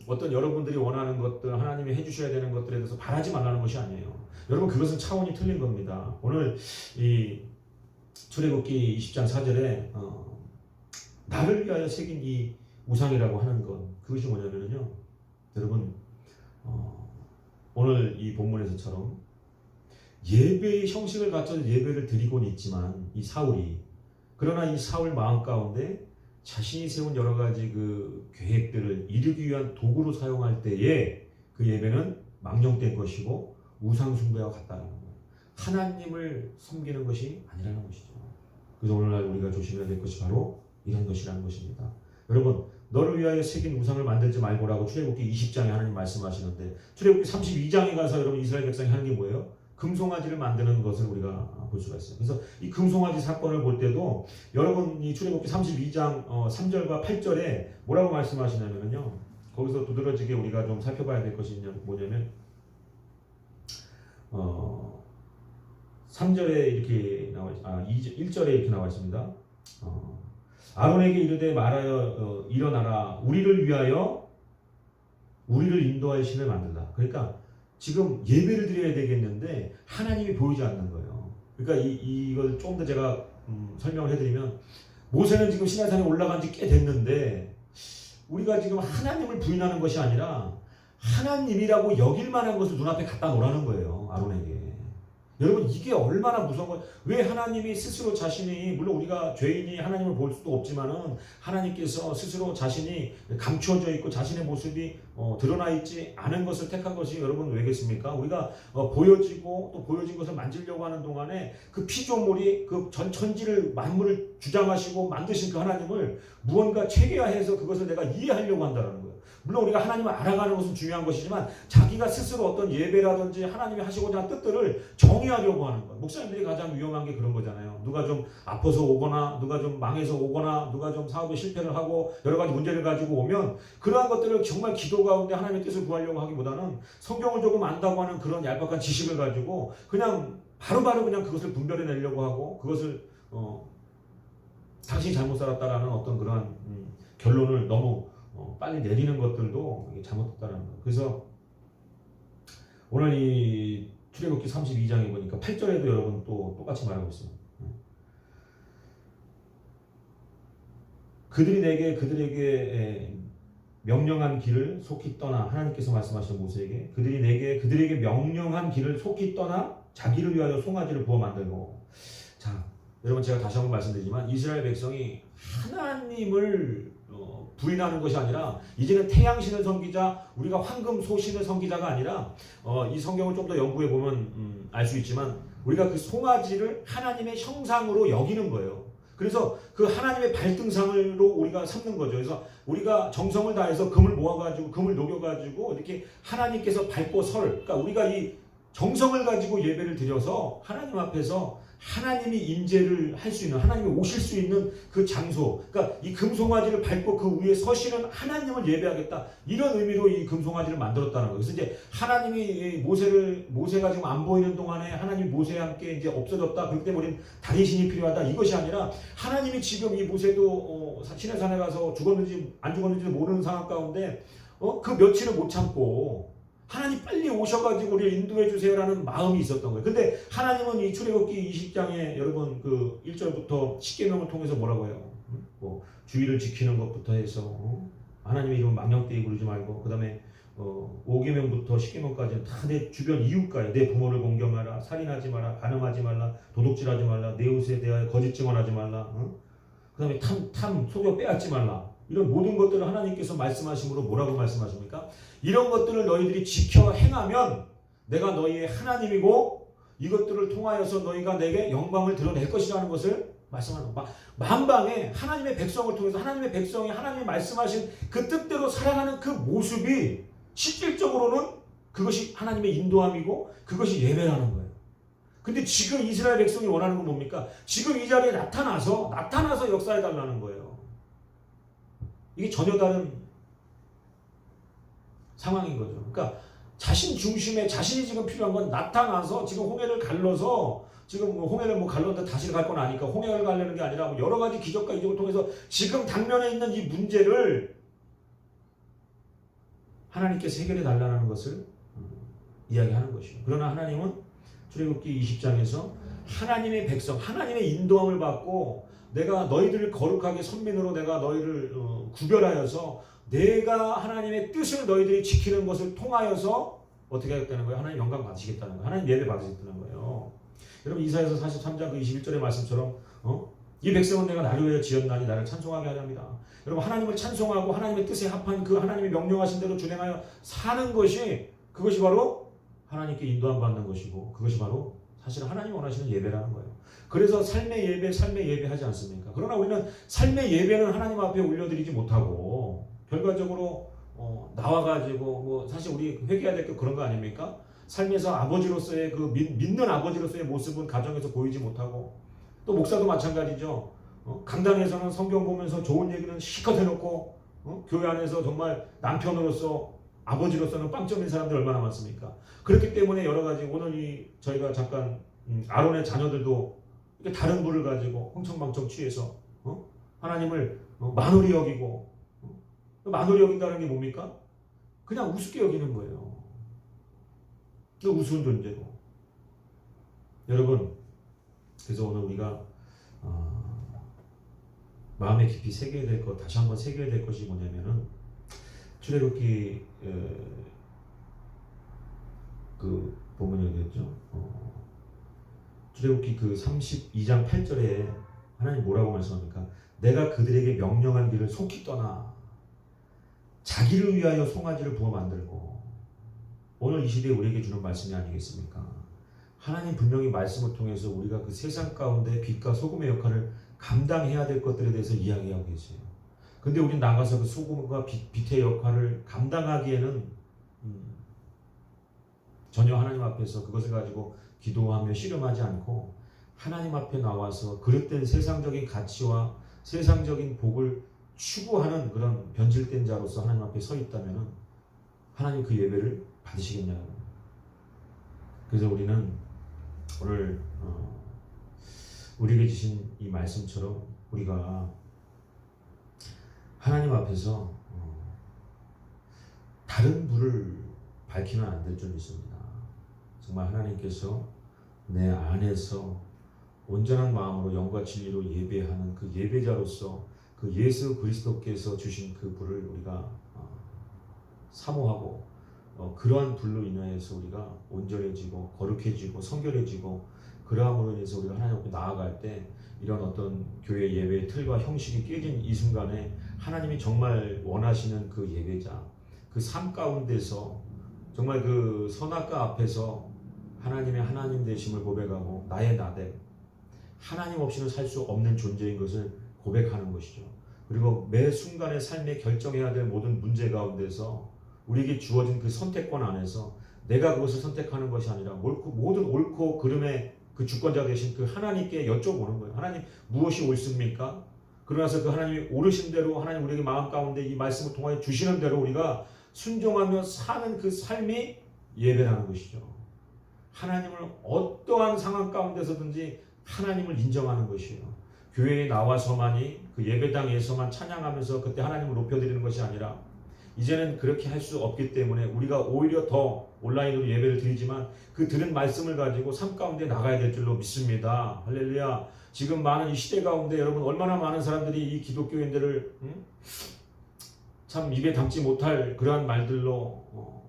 어떤 여러분들이 원하는 것들 하나님이 해주셔야 되는 것들에 대해서 바라지 말라는 것이 아니에요. 여러분 그것은 차원이 틀린 겁니다. 오늘 이 출애굽기 20장 4절에 나를 위하여 새긴 이 우상이라고 하는 것 그것이 뭐냐면요 여러분 오늘 이 본문에서처럼 예배의 형식을 갖춰서 예배를 드리고는 있지만 이 사울이 그러나 이 사울 마음 가운데 자신이 세운 여러 가지 그 계획들을 이루기 위한 도구로 사용할 때에 그 예배는 망령된 것이고 우상 숭배와 같다는 거예요. 하나님을 섬기는 것이 아니라는 것이죠. 그래서 오늘날 우리가 조심해야 될 것이 바로 이런 것이라는 것입니다. 여러분 너를 위하여 새긴 우상을 만들지 말고라고 출애굽기 20장에 하나님 말씀하시는데 출애굽기 32장에 가서 여러분 이스라엘 백성이 하는 게 뭐예요? 금송아지를 만드는 것을 우리가 볼 수가 있어요. 그래서 이 금송아지 사건을 볼 때도 여러분 이 출애굽기 32장 3절과 8절에 뭐라고 말씀하시냐면요. 거기서 두드러지게 우리가 좀 살펴봐야 될 것이 뭐냐면 3절에 이렇게 나와 1절에 이렇게 나와 있습니다. 아론에게 이르되 말하여 일어나라 우리를 위하여 우리를 인도할 신을 만들라. 그러니까 지금 예배를 드려야 되겠는데 하나님이 보이지 않는 거예요. 그러니까 이걸 조금 더 제가 설명을 해드리면 모세는 지금 시내산에 올라간 지 꽤 됐는데 우리가 지금 하나님을 부인하는 것이 아니라 하나님이라고 여길 만한 것을 눈앞에 갖다 놓으라는 거예요. 아론에게. 여러분 이게 얼마나 무서운 거예요. 왜 하나님이 스스로 자신이, 물론 우리가 죄인이 하나님을 볼 수도 없지만은 하나님께서 스스로 자신이 감추어져 있고 자신의 모습이 드러나 있지 않은 것을 택한 것이 여러분 왜겠습니까? 우리가 보여지고 또 보여진 것을 만지려고 하는 동안에 그 피조물이 그 천지를 만물을 주장하시고 만드신 그 하나님을 무언가 체계화해서 그것을 내가 이해하려고 한다는 거예요. 물론 우리가 하나님을 알아가는 것은 중요한 것이지만 자기가 스스로 어떤 예배라든지 하나님이 하시고자 하는 뜻들을 정의하려고 하는 거예요. 목사님들이 가장 위험한 게 그런 거잖아요. 누가 좀 아파서 오거나 누가 좀 망해서 오거나 누가 좀 사업에 실패를 하고 여러 가지 문제를 가지고 오면 그러한 것들을 정말 기도 가운데 하나님의 뜻을 구하려고 하기보다는 성경을 조금 안다고 하는 그런 얄팍한 지식을 가지고 그냥 바로바로 그냥 그것을 분별해내려고 하고 그것을 당신이 잘못 살았다라는 어떤 그러한 결론을 너무 빨리 내리는 것들도 잘못됐다는 거예요. 그래서 오늘 이 출애굽기 32장에 보니까 8절에도 여러분 또 똑같이 말하고 있어요. 그들에게 명령한 길을 속히 떠나, 하나님께서 말씀하신 모세에게 그들에게 명령한 길을 속히 떠나 자기를 위하여 송아지를 부어 만들고. 자, 여러분 제가 다시 한번 말씀드리지만 이스라엘 백성이 하나님을 부인하는 것이 아니라 이제는 태양신을 섬기자, 우리가 황금소신을 섬기자가 아니라 이 성경을 좀 더 연구해 보면 알 수 있지만 우리가 그 송아지를 하나님의 형상으로 여기는 거예요. 그래서 그 하나님의 발등상으로 우리가 삼는 거죠. 그래서 우리가 정성을 다해서 금을 모아가지고 금을 녹여가지고 이렇게 하나님께서 밟고 그러니까 우리가 이 정성을 가지고 예배를 드려서 하나님 앞에서 하나님이 임재를 할 수 있는, 하나님이 오실 수 있는 그 장소, 그러니까 이 금송아지를 밟고 그 위에 서시는 하나님을 예배하겠다, 이런 의미로 이 금송아지를 만들었다는 거예요. 그래서 이제 하나님이 모세가 지금 안 보이는 동안에 하나님이 모세와 함께 이제 없어졌다, 그렇기 때문에 우리는 다른 신이 필요하다, 이것이 아니라 하나님이 지금 이 모세도 시내산에 가서 죽었는지 안 죽었는지 모르는 상황 가운데 그 며칠을 못 참고 하나님 빨리 오셔가지고 우리를 인도해 주세요라는 마음이 있었던 거예요. 근데 하나님은 이 출애굽기 20장에 여러분 그 1절부터 십계명을 통해서 뭐라고 해요? 뭐 주의를 지키는 것부터 해서 하나님의 이름 망령되이 부르지 말고, 그 다음에 5계명부터 10계명까지는 다 내 주변 이웃과의, 내 부모를 공경하라, 살인하지 마라, 간음하지 말라, 도둑질하지 말라, 내 옷에 대하여 거짓 증언하지 말라, 그 다음에 속여 빼앗지 말라, 이런 모든 것들을 하나님께서 말씀하심으로 뭐라고 말씀하십니까? 이런 것들을 너희들이 지켜 행하면 내가 너희의 하나님이고 이것들을 통하여서 너희가 내게 영광을 드러낼 것이라는 것을 말씀하는 거예요. 만방에 하나님의 백성을 통해서 하나님의 백성이 하나님이 말씀하신 그 뜻대로 살아가는 그 모습이 실질적으로는 그것이 하나님의 인도함이고 그것이 예배라는 거예요. 근데 지금 이스라엘 백성이 원하는 건 뭡니까? 지금 이 자리에 나타나서 역사해달라는 거예요. 이게 전혀 다른 상황인 거죠. 그러니까 자신 중심에 자신이 지금 필요한 건 나타나서 지금 홍해를 갈라서 지금 홍해를 갈렀는데 다시 갈 건 아니까 홍해를 가려는 게 아니라 여러 가지 기적과 이적을 통해서 지금 당면에 있는 이 문제를 하나님께서 해결해 달라는 것을 이야기하는 것이에요. 그러나 하나님은 출애굽기 20장에서 하나님의 백성, 하나님의 인도함을 받고 내가 너희들을 거룩하게 선민으로 내가 너희를 구별하여서 내가 하나님의 뜻을 너희들이 지키는 것을 통하여서 어떻게 하겠다는 거예요? 하나님 영광 받으시겠다는 거예요. 하나님 예배 받으시겠다는 거예요. 여러분 이사야서 43장 그 21절의 말씀처럼 이 백성은 내가 나를 위하여 지었나니 나를 찬송하게 하려 합니다. 여러분 하나님을 찬송하고 하나님의 뜻에 합한 그 하나님이 명령하신 대로 준행하여 사는 것이, 그것이 바로 하나님께 인도함 받는 것이고 그것이 바로 사실 하나님이 원하시는 예배라는 거예요. 그래서 삶의 예배 하지 않습니까? 그러나 우리는 삶의 예배는 하나님 앞에 올려드리지 못하고 결과적으로 나와가지고 사실 우리 회개해야 될 게 그런 거 아닙니까? 삶에서 아버지로서의 그 믿는 아버지로서의 모습은 가정에서 보이지 못하고, 또 목사도 마찬가지죠. 강단에서는 성경 보면서 좋은 얘기는 실컷 해놓고 교회 안에서 정말 남편으로서 아버지로서는 빵점인 사람들 얼마나 많습니까? 그렇기 때문에 여러 가지 오늘 저희가 잠깐 아론의 자녀들도 이렇게 다른 부를 가지고 흥청망청 취해서 하나님을 만홀히 여기고, 만홀히 여긴다는 게 뭡니까? 그냥 우습게 여기는 거예요. 우스운 존재로. 여러분, 그래서 오늘 우리가 마음에 깊이 새겨야 될 것, 다시 한번 새겨야 될 것이 뭐냐면은 출애굽기 그 본문이 어디였죠? 출애굽기 그 32장 8절에 하나님 뭐라고 말씀합니까? 내가 그들에게 명령한 길을 속히 떠나 자기를 위하여 송아지를 부어 만들고. 오늘 이 시대에 우리에게 주는 말씀이 아니겠습니까? 하나님 분명히 말씀을 통해서 우리가 그 세상 가운데 빛과 소금의 역할을 감당해야 될 것들에 대해서 이야기하고 계세요. 근데 우린 나가서 그 소금과 빛의 역할을 감당하기에는 전혀 하나님 앞에서 그것을 가지고 기도하며 씨름하지 않고 하나님 앞에 나와서 그릇된 세상적인 가치와 세상적인 복을 추구하는 그런 변질된 자로서 하나님 앞에 서 있다면 하나님 그 예배를 받으시겠냐고. 그래서 우리는 오늘 우리에게 주신 이 말씀처럼 우리가 하나님 앞에서 다른 불을 밝히면 안 될 줄 믿습니다. 정말 하나님께서 내 안에서 온전한 마음으로 영과 진리로 예배하는 그 예배자로서 그 예수 그리스도께서 주신 그 불을 우리가 사모하고 그러한 불로 인하여서 우리가 온전해지고 거룩해지고 성결해지고 그러함으로 인해서 우리가 하나님 앞에 나아갈 때 이런 어떤 교회 예배의 틀과 형식이 깨진 이 순간에 하나님이 정말 원하시는 그 예배자, 그 삶 가운데서 정말 그 선악과 앞에서 하나님의 하나님 되심을 고백하고 나의 나됨, 하나님 없이는 살 수 없는 존재인 것을 고백하는 것이죠. 그리고 매 순간의 삶에 결정해야 될 모든 문제 가운데서 우리에게 주어진 그 선택권 안에서 내가 그것을 선택하는 것이 아니라 모든 옳고 그름의 그 주권자 되신 그 하나님께 여쭤보는 거예요. 하나님 무엇이 옳습니까? 그러나서 그 하나님이 오르신 대로 하나님 우리에게 마음 가운데 이 말씀을 통하여 주시는 대로 우리가 순종하며 사는 그 삶이 예배라는 것이죠. 하나님을 어떠한 상황 가운데서든지 하나님을 인정하는 것이에요. 교회에 나와서만이 그 예배당에서만 찬양하면서 그때 하나님을 높여드리는 것이 아니라 이제는 그렇게 할 수 없기 때문에 우리가 오히려 더 온라인으로 예배를 드리지만 그 들은 말씀을 가지고 삶 가운데 나가야 될 줄로 믿습니다. 할렐루야. 지금 많은 이 시대 가운데 여러분 얼마나 많은 사람들이 이 기독교인들을 참 입에 담지 못할 그러한 말들로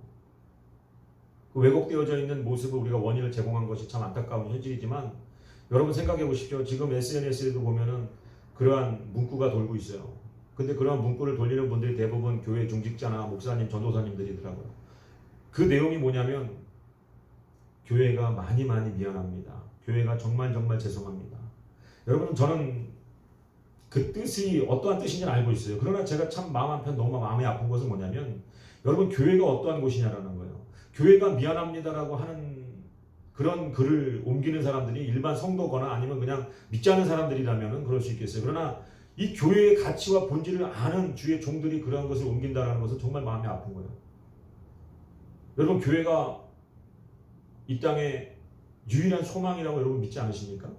왜곡되어져 있는 모습을 우리가 원인을 제공한 것이 참 안타까운 현실이지만 여러분 생각해 보십시오. 지금 SNS에도 보면은 그러한 문구가 돌고 있어요. 근데 그런 문구를 돌리는 분들이 대부분 교회 중직자나 목사님, 전도사님들이더라고요. 그 내용이 뭐냐면 교회가 많이 미안합니다. 교회가 정말 죄송합니다. 여러분 저는 그 뜻이 어떠한 뜻인지 알고 있어요. 그러나 제가 참 마음 한편 너무 마음이 아픈 것은 뭐냐면 여러분 교회가 어떠한 곳이냐라는 거예요. 교회가 미안합니다라고 하는 그런 글을 옮기는 사람들이 일반 성도거나 아니면 그냥 믿지 않는 사람들이라면 그럴 수 있겠어요. 그러나 이 교회의 가치와 본질을 아는 주의 종들이 그러한 것을 옮긴다는 것은 정말 마음이 아픈 거예요. 여러분 교회가 이 땅의 유일한 소망이라고 여러분 믿지 않으십니까?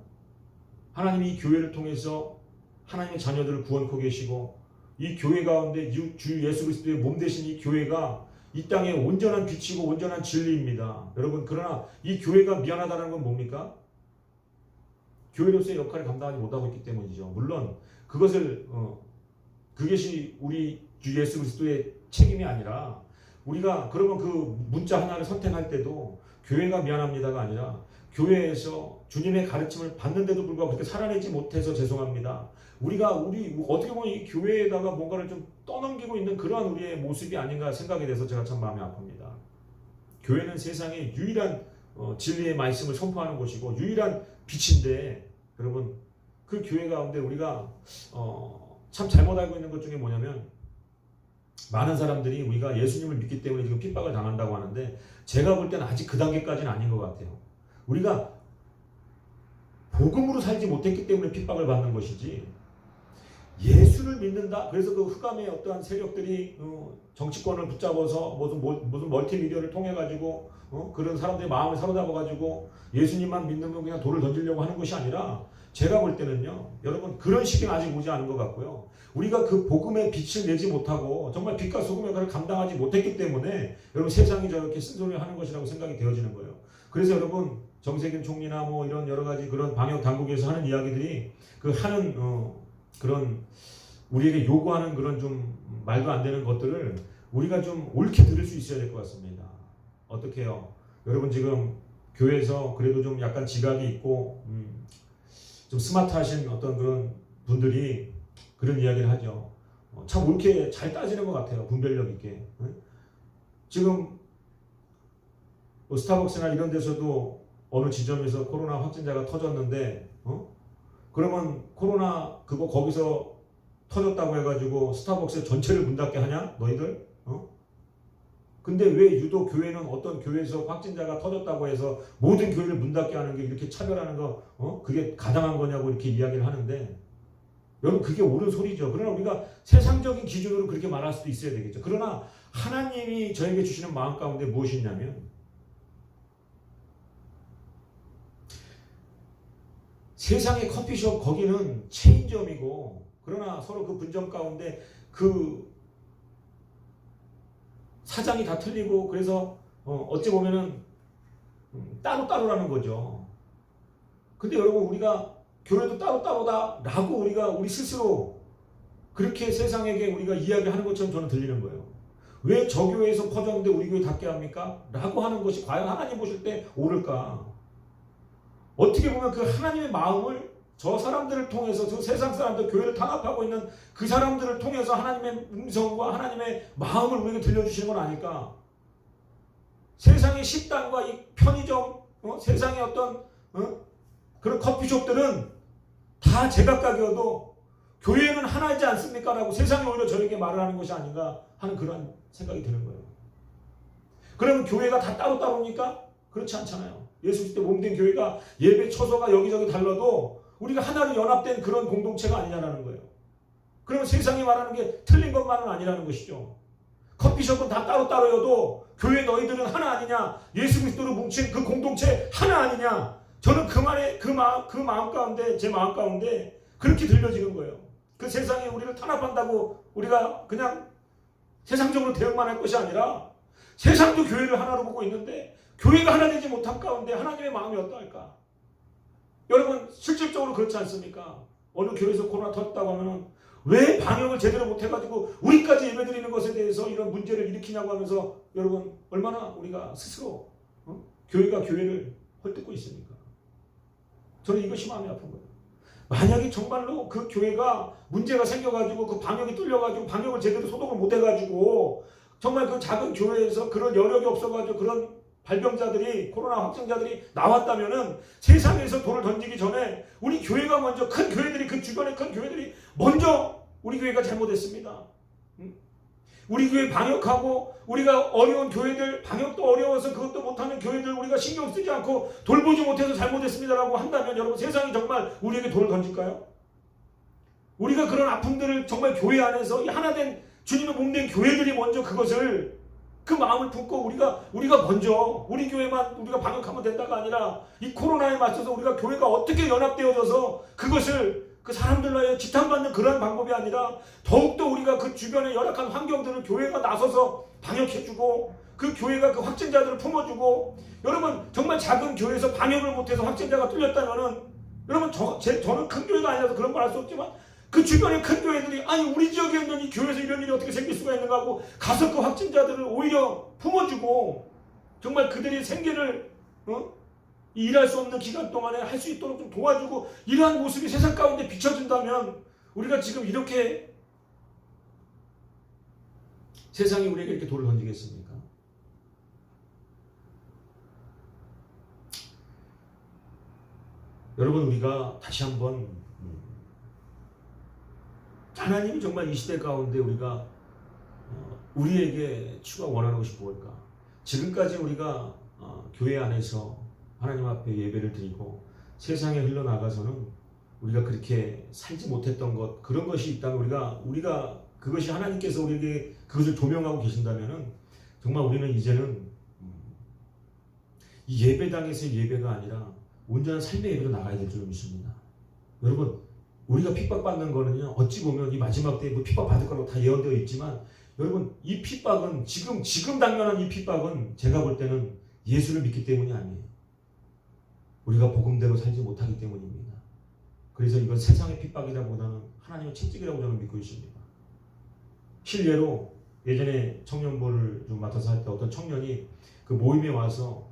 하나님이 이 교회를 통해서 하나님의 자녀들을 구원코 계시고 이 교회 가운데 주 예수 그리스도의 몸 되신 이 교회가 이 땅의 온전한 빛이고 온전한 진리입니다. 여러분 그러나 이 교회가 미안하다는 건 뭡니까? 교회로서의 역할을 감당하지 못하고 있기 때문이죠. 물론 그것이 우리 주 예수 그리스도의 책임이 아니라 우리가 그러면 그 문자 하나를 선택할 때도 교회가 미안합니다가 아니라 교회에서 주님의 가르침을 받는데도 불구하고 그렇게 살아내지 못해서 죄송합니다. 우리 어떻게 보면 이 교회에다가 뭔가를 좀 떠넘기고 있는 그러한 우리의 모습이 아닌가 생각이 돼서 제가 참 마음이 아픕니다. 교회는 세상의 유일한 진리의 말씀을 선포하는 곳이고 유일한 빛인데 여러분 그 교회 가운데 우리가 참 잘못 알고 있는 것 중에 뭐냐면 많은 사람들이 우리가 예수님을 믿기 때문에 지금 핍박을 당한다고 하는데 제가 볼 때는 아직 그 단계까지는 아닌 것 같아요. 우리가 복음으로 살지 못했기 때문에 핍박을 받는 것이지 예수를 믿는다. 그래서 그 흑암의 어떠한 세력들이 정치권을 붙잡아서 무슨 멀티미디어를 통해 가지고 그런 사람들의 마음을 사로잡아 가지고 예수님만 믿는 그냥 돌을 던지려고 하는 것이 아니라 제가 볼 때는요, 여러분 그런 시기는 아직 오지 않은 것 같고요. 우리가 그 복음의 빛을 내지 못하고 정말 빛과 소금의 역할을 감당하지 못했기 때문에 여러분 세상이 저렇게 쓴소리를 하는 것이라고 생각이 되어지는 거예요. 그래서 여러분 정세균 총리나 뭐 이런 여러 가지 그런 방역 당국에서 하는 이야기들이 그런 우리에게 요구하는 그런 좀 말도 안 되는 것들을 우리가 좀 옳게 들을 수 있어야 될 것 같습니다. 어떻게 해요? 여러분 지금 교회에서 그래도 좀 약간 지각이 있고 좀 스마트하신 어떤 그런 분들이 그런 이야기를 하죠. 참 옳게 잘 따지는 것 같아요. 분별력 있게. 지금 뭐 스타벅스나 이런 데서도 어느 지점에서 코로나 확진자가 터졌는데 그러면 코로나 그거 거기서 터졌다고 해가지고 스타벅스 전체를 문 닫게 하냐? 너희들? 근데 왜 유독 교회는 어떤 교회에서 확진자가 터졌다고 해서 모든 교회를 문 닫게 하는 게 이렇게 차별하는 거 그게 가당한 거냐고 이렇게 이야기를 하는데 여러분 그게 옳은 소리죠. 그러나 우리가 세상적인 기준으로 그렇게 말할 수도 있어야 되겠죠. 그러나 하나님이 저에게 주시는 마음 가운데 무엇이 있냐면 세상의 커피숍 거기는 체인점이고 그러나 서로 그 분점 가운데 그 사장이 다 틀리고 그래서 어찌 보면은 따로따로라는 거죠. 근데 여러분 우리가 교회도 따로따로다라고 우리 스스로 그렇게 세상에게 우리가 이야기하는 것처럼 저는 들리는 거예요. 왜 저 교회에서 퍼졌는데 우리 교회 닫게 합니까? 라고 하는 것이 과연 하나님 보실 때 옳을까? 어떻게 보면 그 하나님의 마음을 저 사람들을 통해서 저 세상 사람들 교회를 탄압하고 있는 그 사람들을 통해서 하나님의 음성과 하나님의 마음을 우리에게 들려주시는 건 아닐까? 세상의 식당과 이 편의점, 세상의 어떤 그런 커피숍들은 다 제각각이어도 교회는 하나이지 않습니까? 라고 세상이 오히려 저에게 말을 하는 것이 아닌가 하는 그런 생각이 드는 거예요. 그러면 교회가 다 따로따로입니까? 그렇지 않잖아요. 예수 그리스도 몸된 교회가 예배 처소가 여기저기 달라도 우리가 하나로 연합된 그런 공동체가 아니냐라는 거예요. 그러면 세상이 말하는 게 틀린 것만은 아니라는 것이죠. 커피숍은 다 따로따로여도 교회 너희들은 하나 아니냐? 예수 그리스도로 뭉친 그 공동체 하나 아니냐? 저는 그 말에 그 마음 가운데 제 마음 가운데 그렇게 들려지는 거예요. 그 세상이 우리를 탄압한다고 우리가 그냥 세상적으로 대응만 할 것이 아니라 세상도 교회를 하나로 보고 있는데 교회가 하나 되지 못한 가운데 하나님의 마음이 어떠할까? 여러분 실질적으로 그렇지 않습니까? 어느 교회에서 코로나 터졌다고 하면 왜 방역을 제대로 못해가지고 우리까지 예배드리는 것에 대해서 이런 문제를 일으키냐고 하면서 여러분 얼마나 우리가 스스로 교회가 교회를 헐뜯고 있습니까? 저는 이것이 마음이 아픈 거예요. 만약에 정말로 그 교회가 문제가 생겨가지고 그 방역이 뚫려가지고 방역을 제대로 소독을 못해가지고 정말 그 작은 교회에서 그런 여력이 없어가지고 그런 발병자들이 코로나 확진자들이 나왔다면은 세상에서 돌을 던지기 전에 우리 교회가 먼저 큰 교회들이 그 주변의 큰 교회들이 먼저 우리 교회가 잘못했습니다. 우리 교회 방역하고 우리가 어려운 교회들 방역도 어려워서 그것도 못하는 교회들 우리가 신경 쓰지 않고 돌보지 못해서 잘못했습니다라고 한다면 여러분 세상이 정말 우리에게 돌을 던질까요? 우리가 그런 아픔들을 정말 교회 안에서 이 하나된 주님의 몸된 교회들이 먼저 그것을 그 마음을 품고 우리가 먼저 우리 교회만 우리가 방역하면 된다가 아니라 이 코로나에 맞춰서 우리가 교회가 어떻게 연합되어져서 그것을 그 사람들로 지탄받는 그런 방법이 아니라 더욱더 우리가 그 주변의 열악한 환경들을 교회가 나서서 방역해주고 그 교회가 그 확진자들을 품어주고 여러분 정말 작은 교회에서 방역을 못해서 확진자가 뚫렸다면은 여러분 저는 큰 교회가 아니라서 그런 걸 할 수 없지만 그 주변의 큰 교회들이 아니 우리 지역에 있는 이 교회에서 이런 일이 어떻게 생길 수가 있는가 하고 가서 그 확진자들을 오히려 품어주고 정말 그들의 생계를 일할 수 없는 기간 동안에 할 수 있도록 좀 도와주고 이러한 모습이 세상 가운데 비춰진다면 우리가 지금 이렇게 세상이 우리에게 이렇게 돌을 던지겠습니까? 여러분 우리가 다시 한번 하나님이 정말 이 시대 가운데 우리에게 추가 원하는 것이 무엇일까? 지금까지 우리가 교회 안에서 하나님 앞에 예배를 드리고 세상에 흘러나가서는 우리가 그렇게 살지 못했던 것 그런 것이 있다면 우리가 그것이 하나님께서 우리에게 그것을 조명하고 계신다면은 정말 우리는 이제는 이 예배당에서의 예배가 아니라 온전한 삶의 예배로 나가야 될 줄 믿습니다. 여러분 우리가 핍박받는 거는요 어찌 보면 이 마지막 때에 뭐 핍박받을 거라고 다 예언되어 있지만 여러분 이 핍박은 지금 당면한 이 핍박은 제가 볼 때는 예수를 믿기 때문이 아니에요. 우리가 복음대로 살지 못하기 때문입니다. 그래서 이건 세상의 핍박이라보다는 하나님의 채찍이라고 저는 믿고 있습니다. 실례로 예전에 청년부를 좀 맡아서 할 때 어떤 청년이 그 모임에 와서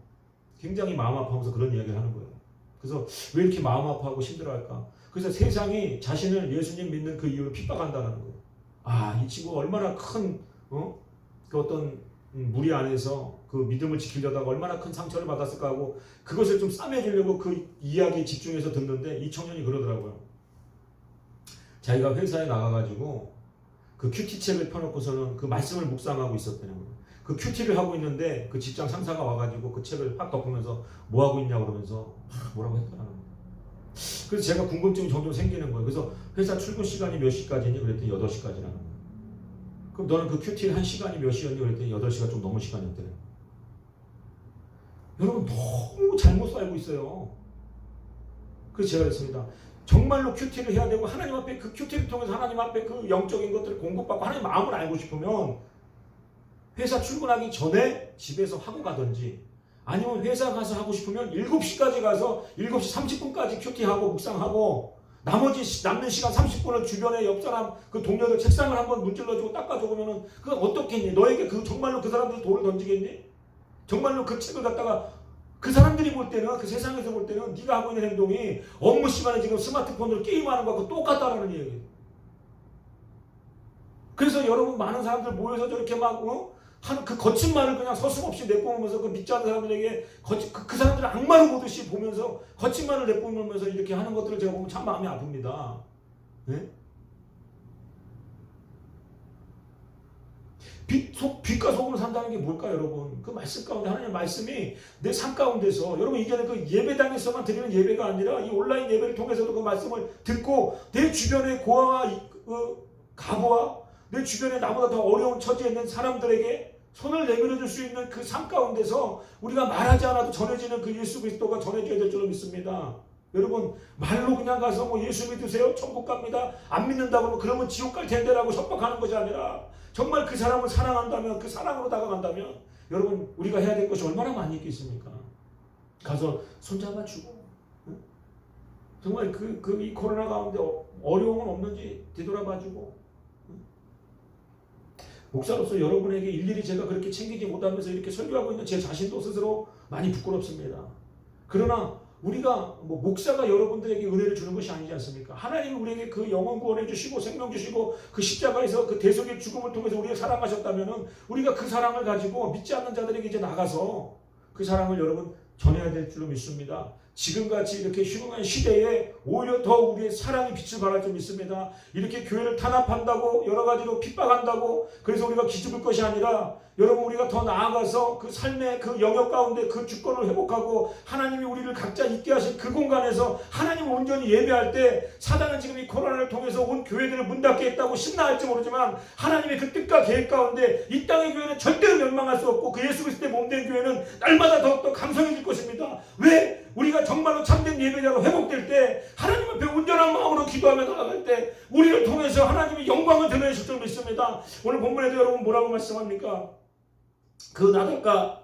굉장히 마음 아파하면서 그런 이야기를 하는 거예요. 그래서 왜 이렇게 마음 아파하고 힘들어할까? 그래서 세상이 자신을 예수님 믿는 그 이유로 핍박한다는 거예요. 이 친구가 얼마나 큰 그 어떤 무리 안에서 그 믿음을 지키려다가 얼마나 큰 상처를 받았을까 하고 그것을 좀 싸매주려고 그 이야기에 집중해서 듣는데 이 청년이 그러더라고요. 자기가 회사에 나가가지고 그 큐티책을 펴놓고서는 그 말씀을 묵상하고 있었다는 거예요. 그 큐티를 하고 있는데 그 직장 상사가 와가지고 그 책을 확 덮으면서 뭐 하고 있냐고 그러면서 뭐라고 했더라는 거예요. 그래서 제가 궁금증이 점점 생기는 거예요. 그래서 회사 출근 시간이 몇 시까지니? 그랬더니 8시까지라는 거예요. 그럼 너는 그 큐티를 한 시간이 몇 시였니? 그랬더니 8시가 좀 넘은 시간이었대요. 여러분 너무 잘못 살고 있어요. 그래서 제가 그랬습니다. 정말로 큐티를 해야 되고 하나님 앞에 그 큐티를 통해서 하나님 앞에 그 영적인 것들을 공급받고 하나님 마음을 알고 싶으면 회사 출근하기 전에 집에서 하고 가든지 아니면 회사 가서 하고 싶으면 7시까지 가서 7시 30분까지 큐티하고 묵상하고 나머지 남는 시간 30분을 주변에 옆 사람 그 동료들 책상을 한번 문질러주고 닦아주면은 그건 어떻겠니? 너에게 그 정말로 그 사람들이 돌을 던지겠니? 정말로 그 책을 갖다가 그 사람들이 볼 때는 그 세상에서 볼 때는 네가 하고 있는 행동이 업무 시간에 지금 스마트폰으로 게임하는 거하고 똑같다라는 얘기예요. 그래서 여러분 많은 사람들 모여서 저렇게 막 하는 그 거친 말을 그냥 서슴없이 내뿜으면서 그 믿지 않는 사람들에게 그 사람들을 악마를 보듯이 보면서 거친 말을 내뿜으면서 이렇게 하는 것들을 제가 보면 참 마음이 아픕니다. 네? 빛과 속으로 산다는 게 뭘까요, 여러분? 그 말씀 가운데 하나님의 말씀이 내 삶 가운데서 여러분 이제는 그 예배당에서만 드리는 예배가 아니라 이 온라인 예배를 통해서도 그 말씀을 듣고 내 주변의 고아와 가부와 내 주변에 나보다 더 어려운 처지에 있는 사람들에게 손을 내밀어 줄 수 있는 그 삶 가운데서 우리가 말하지 않아도 전해지는 그 예수 그리스도가 전해져야 될 줄로 믿습니다. 여러분 말로 그냥 가서 뭐 예수 믿으세요? 천국 갑니다. 안 믿는다고 그러면 지옥 갈 텐데라고 협박하는 것이 아니라 정말 그 사람을 사랑한다면 그 사랑으로 다가간다면 여러분 우리가 해야 될 것이 얼마나 많이 있겠습니까? 가서 손잡아주고 정말 이 코로나 가운데 어려움은 없는지 되돌아봐주고 목사로서 여러분에게 일일이 제가 그렇게 챙기지 못하면서 이렇게 설교하고 있는 제 자신도 스스로 많이 부끄럽습니다. 그러나 우리가 목사가 여러분들에게 은혜를 주는 것이 아니지 않습니까? 하나님이 우리에게 그 영혼 구원해 주시고 생명 주시고 그 십자가에서 그 대속의 죽음을 통해서 우리를 사랑하셨다면은 우리가 그 사랑을 가지고 믿지 않는 자들에게 이제 나가서 그 사랑을 여러분 전해야 될 줄로 믿습니다. 지금같이 이렇게 흉흉한 시대에 오히려 더 우리의 사랑이 빛을 발할 줄 믿습니다. 이렇게 교회를 탄압한다고 여러 가지로 핍박한다고 그래서 우리가 기죽을 것이 아니라 여러분 우리가 더 나아가서 그 삶의 그 영역 가운데 그 주권을 회복하고 하나님이 우리를 각자 있게 하신 그 공간에서 하나님을 온전히 예배할 때 사단은 지금 이 코로나를 통해서 온 교회들을 문 닫게 했다고 신나할지 모르지만 하나님의 그 뜻과 계획 가운데 이 땅의 교회는 절대로 멸망할 수 없고 그 예수 그리스도의 몸된 교회는 날마다 더욱더 강성해질 것입니다. 왜? 우리가 정말로 참된 예배자로 회복될 때 하나님 앞에 온전한 마음으로 기도하며 나아갈 때 우리를 통해서 하나님의 영광을 드러내실 줄 믿습니다. 오늘 본문에도 여러분 뭐라고 말씀합니까? 그 나답과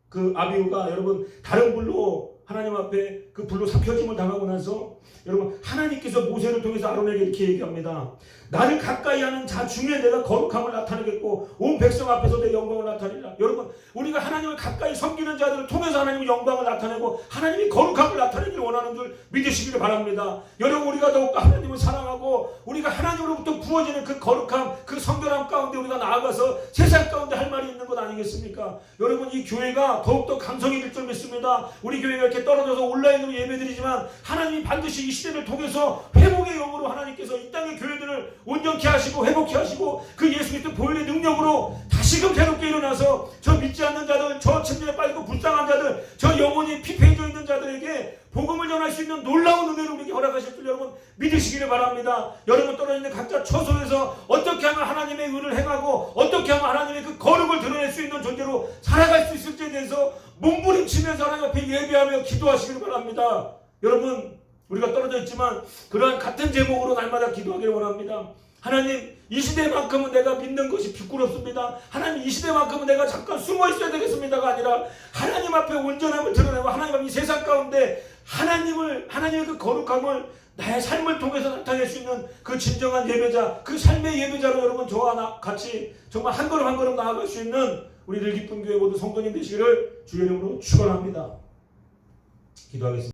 그 아비후가 여러분 다른 불로 하나님 앞에 그 불로 삼켜짐을 당하고 나서 여러분 하나님께서 모세를 통해서 아론에게 이렇게 얘기합니다. 나를 가까이 하는 자 중에 내가 거룩함을 나타내겠고 온 백성 앞에서 내 영광을 나타내리라. 여러분 우리가 하나님을 가까이 섬기는 자들을 통해서 하나님의 영광을 나타내고 하나님이 거룩함을 나타내기를 원하는 줄 믿으시기를 바랍니다. 여러분 우리가 더욱더 하나님을 사랑하고 우리가 하나님으로부터 부어지는 그 거룩함 그 성결함 가운데 우리가 나아가서 세상 가운데 할 말이 있는 것 아니겠습니까? 여러분 이 교회가 더욱더 강성해질 줄 믿습니다. 우리 교회가 이렇게 떨어져서 온라인으로 예배드리지만 하나님이 반드시 이 시대를 통해서 회복의 영으로 하나님께서 이 땅의 교회들을 온전케 하시고 회복케 하시고 그 예수 그리스도 보혈의 능력으로 다시금 새롭게 일어나서 저 믿지 않는 자들 저 침대에 빠지고 불쌍한 자들 저 영혼이 피폐해져 있는 자들에게 복음을 전할 수 있는 놀라운 은혜를 우리에게 허락하실 줄 여러분 믿으시기를 바랍니다. 여러분 떨어져 있는 각자 처소에서 어떻게 하면 하나님의 의를 행하고 어떻게 하면 하나님의 그 거룩을 드러낼 수 있는 존재로 살아갈 수 있을지에 대해서 몸부림치면서 하나님 앞에 예배하며 기도하시기를 바랍니다. 여러분 우리가 떨어져 있지만 그러한 같은 제목으로 날마다 기도하기를 원합니다. 하나님 이 시대만큼은 내가 믿는 것이 부끄럽습니다. 하나님 이 시대만큼은 내가 잠깐 숨어 있어야 되겠습니다가 아니라 하나님 앞에 온전함을 드러내고 하나님 앞에 이 세상 가운데 하나님의 그 거룩함을 나의 삶을 통해서 나타낼 수 있는 그 진정한 예배자 그 삶의 예배자로 여러분 저와 같이 정말 한 걸음 한 걸음 나아갈 수 있는 우리 늘 기쁜 교회 모두 성도님 되시기를 주의 이름으로 축원합니다. 기도하겠습니다.